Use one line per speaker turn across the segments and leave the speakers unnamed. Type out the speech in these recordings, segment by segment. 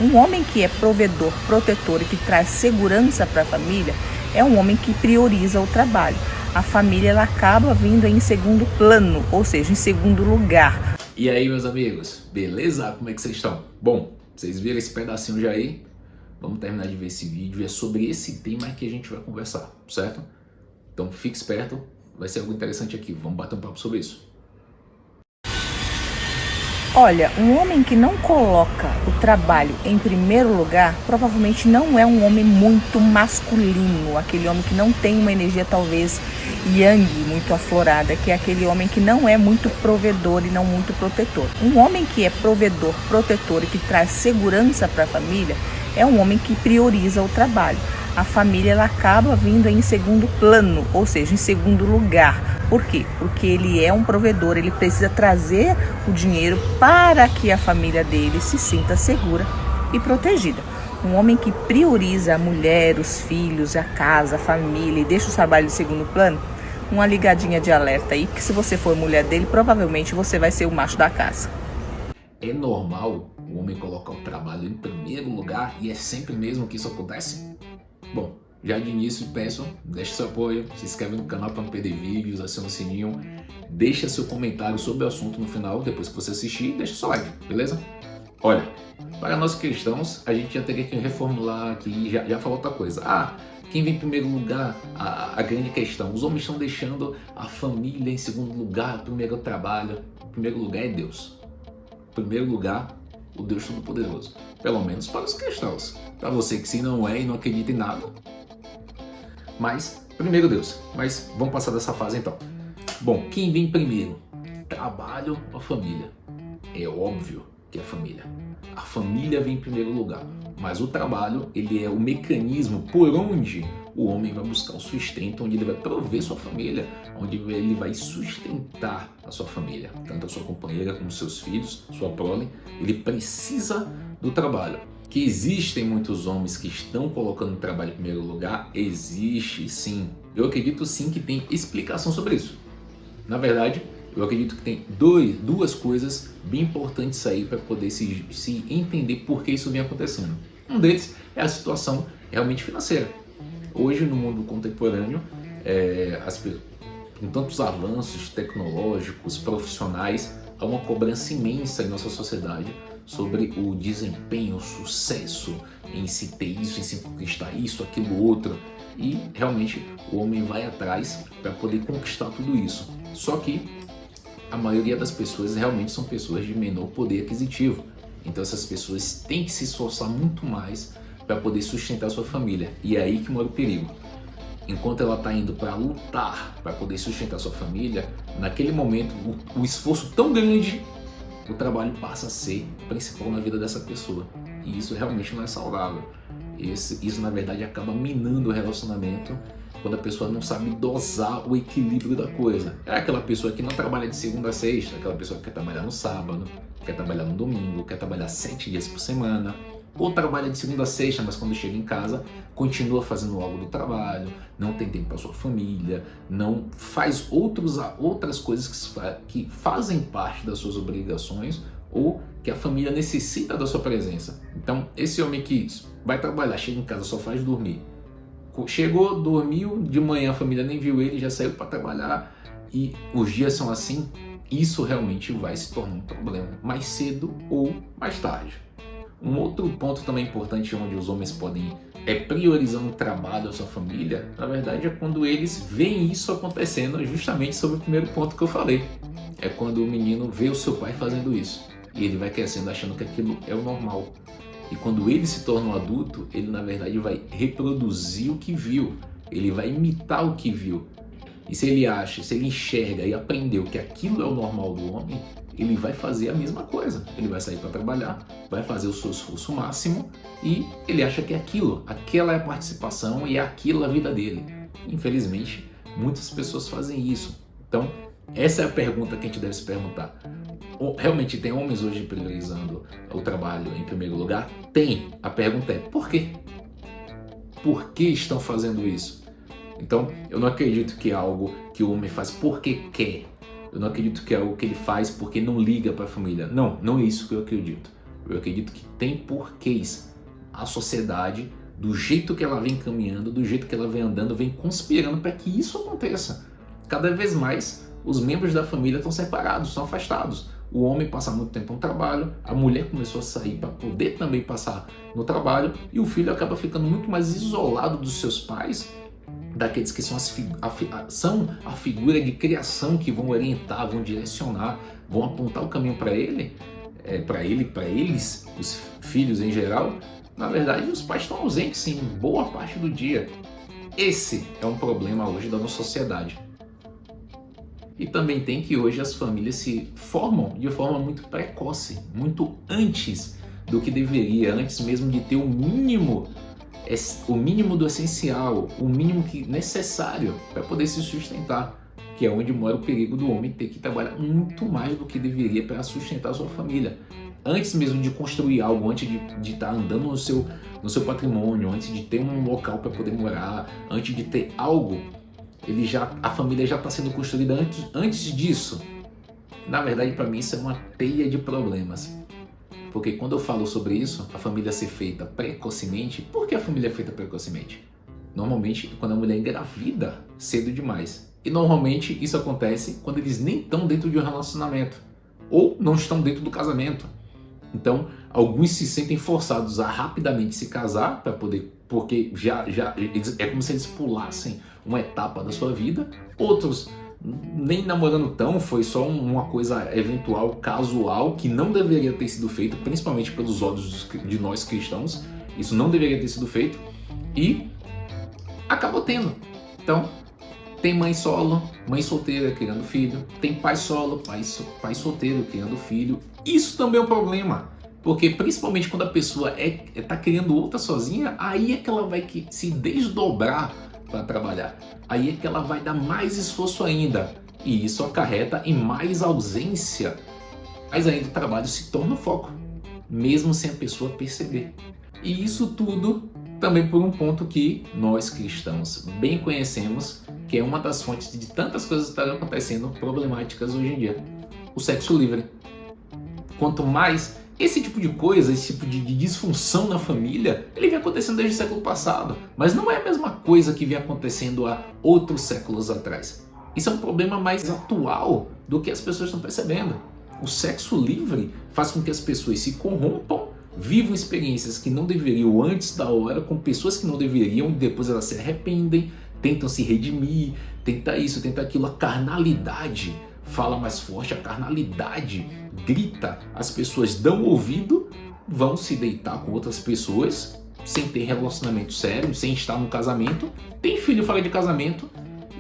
Um homem que é provedor, protetor e que traz segurança para a família é um homem que prioriza o trabalho. A família ela acaba vindo em segundo plano, ou seja, em segundo lugar.
E aí, meus amigos, beleza? Como é que vocês estão? Bom, vocês viram esse pedacinho já aí? Vamos terminar de ver esse vídeo. É sobre esse tema que a gente vai conversar, certo? Então fique esperto, vai ser algo interessante aqui. Vamos bater um papo sobre isso.
Olha, um homem que não coloca o trabalho em primeiro lugar, provavelmente não é um homem muito masculino, aquele homem que não tem uma energia talvez yang muito aflorada, que é aquele homem que não é muito provedor e não muito protetor. Um homem que é provedor, protetor e que traz segurança para a família é um homem que prioriza o trabalho. A família ela acaba vindo em segundo plano, ou seja, em segundo lugar. Por quê? Porque ele é um provedor, ele precisa trazer o dinheiro para que a família dele se sinta segura e protegida. Um homem que prioriza a mulher, os filhos, a casa, a família e deixa o trabalho em segundo plano, uma ligadinha de alerta aí, porque se você for mulher dele, provavelmente você vai ser o macho da casa.
É normal o homem colocar o trabalho em primeiro lugar e é sempre mesmo que isso acontece? Bom, já de início peço, deixe seu apoio, se inscreve no canal para não perder vídeos, aciona o sininho, deixa seu comentário sobre o assunto no final, depois que você assistir, deixa seu like, beleza? Olha, para nós cristãos, a gente já teria que reformular aqui, já falou outra coisa. Quem vem em primeiro lugar, a grande questão, os homens estão deixando a família em segundo lugar, primeiro trabalho, em primeiro lugar é Deus. Em primeiro lugar, o Deus Todo-Poderoso, pelo menos para os cristãos. Para você que se não é e não acredita em nada, mas primeiro Deus. Mas vamos passar dessa fase então. Bom, quem vem primeiro? Trabalho ou família? É óbvio que é a família. A família vem em primeiro lugar, mas o trabalho ele é o mecanismo por onde o homem vai buscar o sustento, onde ele vai prover sua família, onde ele vai sustentar a sua família, tanto a sua companheira como seus filhos, sua prole. Ele precisa do trabalho. Que existem muitos homens que estão colocando o trabalho em primeiro lugar, existe sim. Eu acredito sim que tem explicação sobre isso. Na verdade, eu acredito que tem duas coisas bem importantes aí para poder se entender por que isso vem acontecendo. Um deles é a situação realmente financeira. Hoje, no mundo contemporâneo, com tantos avanços tecnológicos, profissionais, há uma cobrança imensa em nossa sociedade sobre o desempenho, o sucesso em se ter isso, em se conquistar isso, aquilo, outro. E realmente o homem vai atrás para poder conquistar tudo isso. Só que a maioria das pessoas realmente são pessoas de menor poder aquisitivo. Então essas pessoas têm que se esforçar muito mais para poder sustentar sua família. E é aí que mora o perigo. Enquanto ela está indo para lutar para poder sustentar sua família, naquele momento o esforço tão grande, o trabalho passa a ser principal na vida dessa pessoa. E isso realmente não é saudável. Isso na verdade acaba minando o relacionamento quando a pessoa não sabe dosar o equilíbrio da coisa. É aquela pessoa que não trabalha de segunda a sexta, aquela pessoa que quer trabalhar no sábado, quer trabalhar no domingo, quer trabalhar 7 dias por semana, ou trabalha de segunda a sexta, mas quando chega em casa continua fazendo algo do trabalho, não tem tempo para sua família, não faz outras coisas que fazem parte das suas obrigações ou que a família necessita da sua presença. Então, esse homem que vai trabalhar, chega em casa, só faz dormir. Chegou, dormiu, de manhã a família nem viu ele, já saiu para trabalhar e os dias são assim, isso realmente vai se tornar um problema, mais cedo ou mais tarde. Um outro ponto também importante onde os homens podem priorizando o trabalho da sua família, na verdade é quando eles veem isso acontecendo justamente sobre o primeiro ponto que eu falei. É quando o menino vê o seu pai fazendo isso e ele vai crescendo achando que aquilo é o normal. E quando ele se torna um adulto, ele na verdade vai reproduzir o que viu, ele vai imitar o que viu. E se ele enxerga e aprendeu que aquilo é o normal do homem, ele vai fazer a mesma coisa. Ele vai sair para trabalhar, vai fazer o seu esforço máximo e ele acha que aquela é a participação e é aquilo a vida dele. Infelizmente, muitas pessoas fazem isso. Então, essa é a pergunta que a gente deve se perguntar. Realmente tem homens hoje priorizando o trabalho em primeiro lugar? Tem. A pergunta é, por quê? Por que estão fazendo isso? Então, eu não acredito que é algo que o homem faz porque quer. Eu não acredito que é algo que ele faz porque não liga para a família. Não é isso que eu acredito. Eu acredito que tem porquês. A sociedade, do jeito que ela vem caminhando, do jeito que ela vem andando, vem conspirando para que isso aconteça. Cada vez mais, os membros da família estão separados, estão afastados. O homem passa muito tempo no trabalho, a mulher começou a sair para poder também passar no trabalho, e o filho acaba ficando muito mais isolado dos seus pais, daqueles que são a figura de criação que vão orientar, vão direcionar, vão apontar o caminho para ele, para eles, os filhos em geral. Na verdade, os pais estão ausentes em boa parte do dia. Esse é um problema hoje da nossa sociedade. E também tem que hoje as famílias se formam de forma muito precoce, muito antes do que deveria, antes mesmo de ter o mínimo do essencial, o mínimo necessário para poder se sustentar, que é onde mora o perigo do homem ter que trabalhar muito mais do que deveria para sustentar a sua família. Antes mesmo de construir algo, antes de estar andando no seu patrimônio, antes de ter um local para poder morar, antes de ter algo, a família já está sendo construída antes disso. Na verdade, para mim, isso é uma teia de problemas. Porque quando eu falo sobre isso, a família ser feita precocemente, por que a família é feita precocemente? Normalmente, quando a mulher engravida cedo demais. E normalmente isso acontece quando eles nem estão dentro de um relacionamento, ou não estão dentro do casamento. Então, alguns se sentem forçados a rapidamente se casar para poder, porque é como se eles pulassem uma etapa da sua vida. Outros nem namorando tão, foi só uma coisa eventual, casual, que não deveria ter sido feito, principalmente pelos olhos de nós cristãos. Isso não deveria ter sido feito e acabou tendo. Então, tem mãe solo, mãe solteira criando filho, tem pai solo, pai solteiro criando filho. Isso também é um problema, porque principalmente quando a pessoa está criando outra sozinha, aí é que ela vai se desdobrar para trabalhar. Aí é que ela vai dar mais esforço ainda, e isso acarreta em mais ausência, mas ainda o trabalho se torna o foco, mesmo sem a pessoa perceber. E isso tudo também por um ponto que nós cristãos bem conhecemos, que é uma das fontes de tantas coisas que estão acontecendo problemáticas hoje em dia: o sexo livre. Quanto mais esse tipo de coisa, esse tipo de disfunção na família, ele vem acontecendo desde o século passado, mas não é a mesma coisa que vem acontecendo há outros séculos atrás. Isso é um problema mais atual do que as pessoas estão percebendo. O sexo livre faz com que as pessoas se corrompam, vivam experiências que não deveriam antes da hora, com pessoas que não deveriam, e depois elas se arrependem, tentam se redimir, tenta isso, tenta aquilo. A carnalidade fala mais forte, a carnalidade grita, as pessoas dão ouvido, vão se deitar com outras pessoas, sem ter relacionamento sério, sem estar no casamento, tem filho fora de casamento,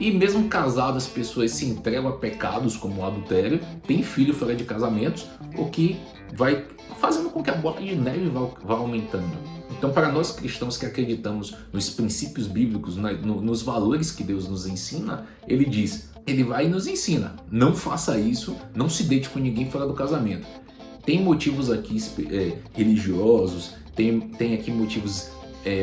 e mesmo casado as pessoas se entregam a pecados como o adultério, tem filho fora de casamentos, o que vai fazendo com que a bola de neve vá aumentando. Então, para nós cristãos que acreditamos nos princípios bíblicos, nos valores que Deus nos ensina, ele vai e nos ensina: não faça isso, não se deite com ninguém fora do casamento. Tem motivos aqui religiosos, tem aqui motivos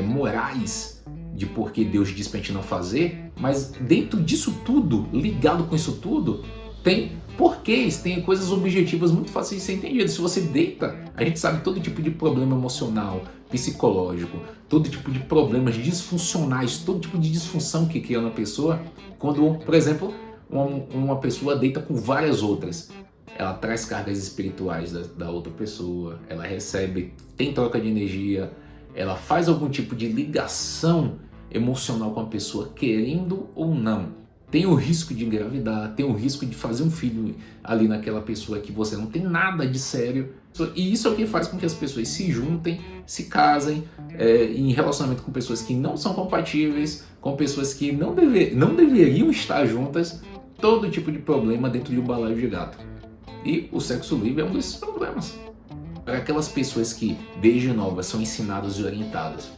morais de por que Deus diz pra gente não fazer, mas dentro disso tudo, ligado com isso tudo, tem porquês, tem coisas objetivas muito fáceis de ser entendidas. Se você deita, a gente sabe todo tipo de problema emocional, psicológico, todo tipo de problemas disfuncionais, todo tipo de disfunção que cria na pessoa, quando, por exemplo, uma pessoa deita com várias outras. Ela traz cargas espirituais da outra pessoa, ela recebe, tem troca de energia, ela faz algum tipo de ligação emocional com a pessoa, querendo ou não. Tem o risco de engravidar, tem o risco de fazer um filho ali naquela pessoa que você não tem nada de sério. E isso é o que faz com que as pessoas se juntem, se casem em relacionamento com pessoas que não são compatíveis, com pessoas que não deveriam estar juntas. Todo tipo de problema dentro de um balaio de gato. E o sexo livre é um desses problemas. Para aquelas pessoas que, desde novas, são ensinadas e orientadas: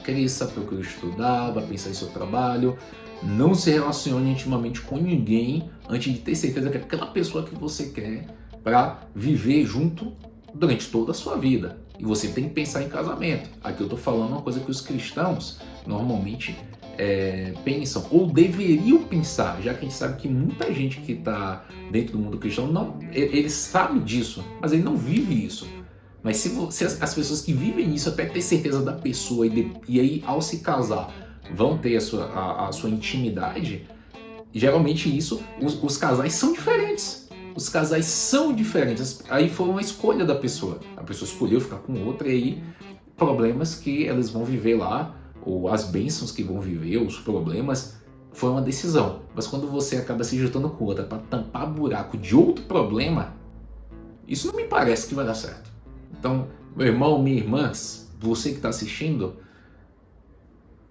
cresça, procure estudar, vá pensar em seu trabalho, não se relacione intimamente com ninguém antes de ter certeza que é aquela pessoa que você quer para viver junto durante toda a sua vida. E você tem que pensar em casamento. Aqui eu estou falando uma coisa que os cristãos normalmente pensam, ou deveriam pensar, já que a gente sabe que muita gente que está dentro do mundo cristão, ele sabe disso, mas ele não vive isso. Mas se as pessoas que vivem isso até ter certeza da pessoa e aí ao se casar vão ter a sua intimidade, geralmente os casais são diferentes. Os casais são diferentes. Aí foi uma escolha da pessoa. A pessoa escolheu ficar com outra e aí problemas que elas vão viver lá, ou as bênçãos que vão viver, os problemas, foi uma decisão. Mas quando você acaba se juntando com outra para tampar buraco de outro problema, isso não me parece que vai dar certo. Então, meu irmão, minha irmã, você que está assistindo,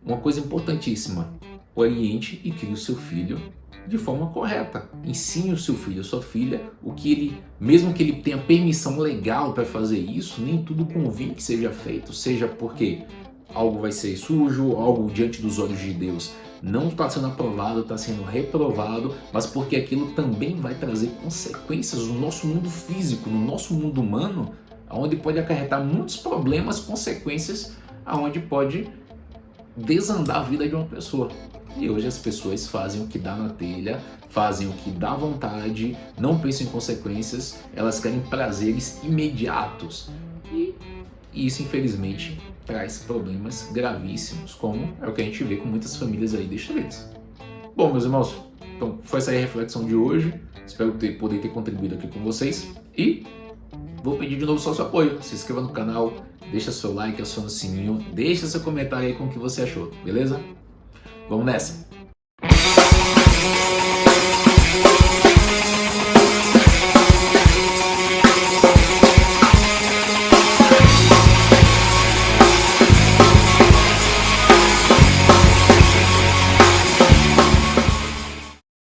uma coisa importantíssima: oriente e crie o seu filho de forma correta. Ensine o seu filho, a sua filha, o que ele, mesmo que ele tenha permissão legal para fazer isso, nem tudo convém que seja feito, seja porque algo vai ser sujo, algo diante dos olhos de Deus não está sendo aprovado, está sendo reprovado, mas porque aquilo também vai trazer consequências no nosso mundo físico, no nosso mundo humano, onde pode acarretar muitos problemas, consequências, aonde pode desandar a vida de uma pessoa. E hoje as pessoas fazem o que dá na telha, fazem o que dá vontade, não pensam em consequências, elas querem prazeres imediatos. E isso, infelizmente, traz problemas gravíssimos, como é o que a gente vê com muitas famílias aí destruídas. Bom, meus irmãos, então foi essa aí a reflexão de hoje. Espero poder ter contribuído aqui com vocês. E vou pedir de novo só seu apoio. Se inscreva no canal, deixa seu like, aciona o sininho, deixa seu comentário aí com o que você achou, beleza? Vamos nessa!